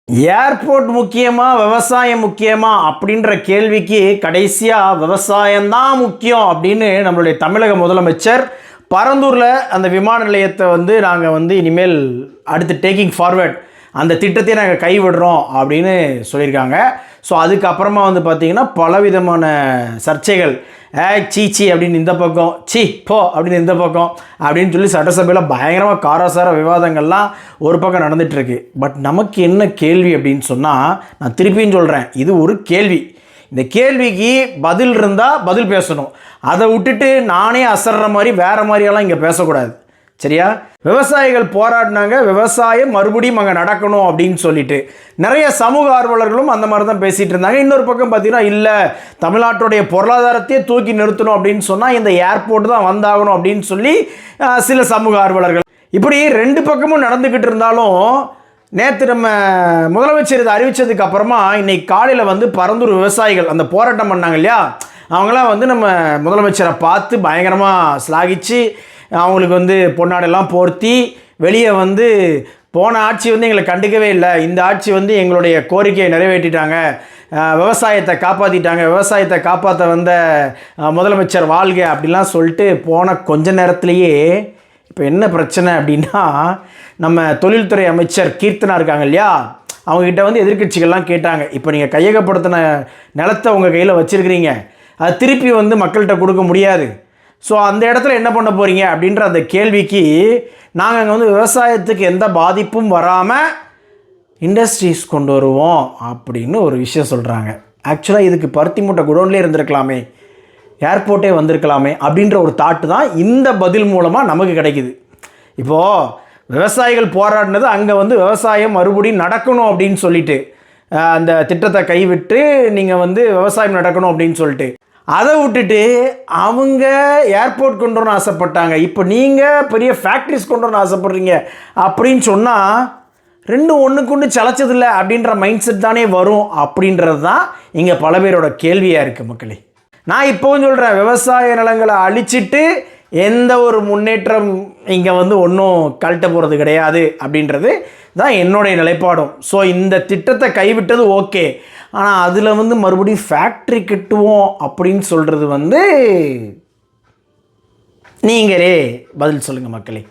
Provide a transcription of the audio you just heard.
Airport முக்கியமா விவசாயம் முக்கியமா அப்படின்ற கேள்விக்கு கடைசியாக விவசாயம்தான் முக்கியம் அப்படின்னு நம்மளுடைய தமிழக முதலமைச்சர் பரந்தூரில் அந்த விமான நிலையத்தை நாங்கள் இனிமேல் அடுத்து டேக்கிங் ஃபார்வேர்ட் அந்த திட்டத்தை நாங்கள் கைவிடுறோம் அப்படின்னு சொல்லியிருக்காங்க. ஸோ அதுக்கப்புறமா பார்த்திங்கன்னா பலவிதமான சர்ச்சைகள், சீச்சி அப்படின்னு இந்த பக்கம், சி போ அப்படின்னு இந்த பக்கம் அப்படின்னு சொல்லி சட்டசபையில் பயங்கரமாக காராசார விவாதங்கள்லாம் ஒரு பக்கம் நடந்துகிட்ருக்கு. பட் நமக்கு என்ன கேள்வி அப்படின்னு சொன்னால், நான் திருப்பியும் சொல்கிறேன், இது ஒரு கேள்வி. இந்த கேள்விக்கு பதில் இருந்தால் பதில் பேசணும். அதை விட்டுட்டு நானே அசர்ற மாதிரி வேறு மாதிரியெல்லாம் இங்கே பேசக்கூடாது, சரியா? விவசாயிகள் போராடினாங்க, விவசாயம் மறுபடியும் அங்கே நடக்கணும் அப்படின்னு சொல்லிட்டு நிறைய சமூக ஆர்வலர்களும் அந்த மாதிரி தான் பேசிகிட்டு இருந்தாங்க. இன்னொரு பக்கம் பார்த்தீங்கன்னா, இல்லை தமிழ்நாட்டுடைய பொருளாதாரத்தையே தூக்கி நிறுத்தணும் அப்படின்னு சொன்னால் இந்த ஏர்போர்ட் தான் வந்தாகணும் அப்படின்னு சொல்லி சில சமூக ஆர்வலர்கள். இப்படி ரெண்டு பக்கமும் நடந்துக்கிட்டு இருந்தாலும் நேற்று நம்ம முதலமைச்சர் இதை அறிவித்ததுக்கு அப்புறமா இன்னைக்கு காலையில் பரந்தூர் விவசாயிகள் அந்த போராட்டம் பண்ணாங்க இல்லையா, அவங்களாம் நம்ம முதலமைச்சரை பார்த்து பயங்கரமாக ஸ்லாகிச்சு அவங்களுக்கு பொன்னாடெல்லாம் போர்த்தி வெளியே போன ஆட்சி எங்களை கண்டுக்கவே இல்லை, இந்த ஆட்சி எங்களுடைய கோரிக்கையை நிறைவேற்றிட்டாங்க, விவசாயத்தை காப்பாற்றிட்டாங்க, விவசாயத்தை காப்பாற்ற வந்த முதலமைச்சர் வாழ்க அப்படிலாம் சொல்லிட்டு போன கொஞ்ச நேரத்துலேயே இப்போ என்ன பிரச்சனை அப்படின்னா, நம்ம தொழில்துறை அமைச்சர் கீர்த்தனா இருக்காங்க இல்லையா, அவங்ககிட்ட எதிர்க்கட்சிகள்லாம் கேட்டாங்க, இப்போ நீங்கள் கையகப்படுத்தின நிலத்தை உங்கள் கையில் வச்சுருக்கிறீங்க, அது திருப்பி மக்கள்கிட்ட கொடுக்க முடியாது, ஸோ அந்த இடத்துல என்ன பண்ண போகிறீங்க அப்படின்ற அந்த கேள்விக்கு நாங்கள் அங்கே விவசாயத்துக்கு எந்த பாதிப்பும் வராமல் இண்டஸ்ட்ரீஸ் கொண்டு வருவோம் அப்படின்னு ஒரு விஷயம் சொல்கிறாங்க. ஆக்சுவலாக இதுக்கு பருத்தி மூட்டை குடோன்லேயே இருந்திருக்கலாமே, ஏர்போர்ட்டே வந்திருக்கலாமே அப்படின்ற ஒரு தாட்டு தான் இந்த பதில் மூலமாக நமக்கு கிடைக்குது. இப்போது விவசாயிகள் போராடினது அங்கே விவசாயம் மறுபடியும் நடக்கணும் அப்படின்னு சொல்லிட்டு அந்த திட்டத்தை கைவிட்டு நீங்கள் விவசாயம் நடக்கணும் அப்படின்னு சொல்லிட்டு அதை விட்டுட்டு அவங்க ஏர்போர்ட் கொண்டு வரணும்னு ஆசைப்பட்டாங்க, இப்போ நீங்கள் பெரிய ஃபேக்ட்ரிஸ் கொண்டு வரணும்னு ஆசைப்பட்றீங்க அப்படின்னு சொன்னால் ரெண்டும் ஒன்றுக்கு ஒன்று சளைச்சதில்லை அப்படின்ற மைண்ட் செட் தானே வரும் அப்படின்றது தான் இங்கே பல பேரோட கேள்வியாக இருக்குது மக்களே. நான் இப்போவும் சொல்கிறேன், விவசாய நிலங்களை அழிச்சிட்டு எந்த ஒரு முன்னேற்றம் இங்கே ஒன்றும் கழட்ட போகிறது கிடையாது அப்படின்றது தான் என்னுடைய நிலைப்பாடும். ஸோ இந்த திட்டத்தை கைவிட்டது ஓகே, ஆனால் அதில் மறுபடியும் ஃபேக்ட்ரி கட்டுவோம் அப்படின்னு சொல்கிறது நீங்களே பதில் சொல்லுங்கள் மக்களே.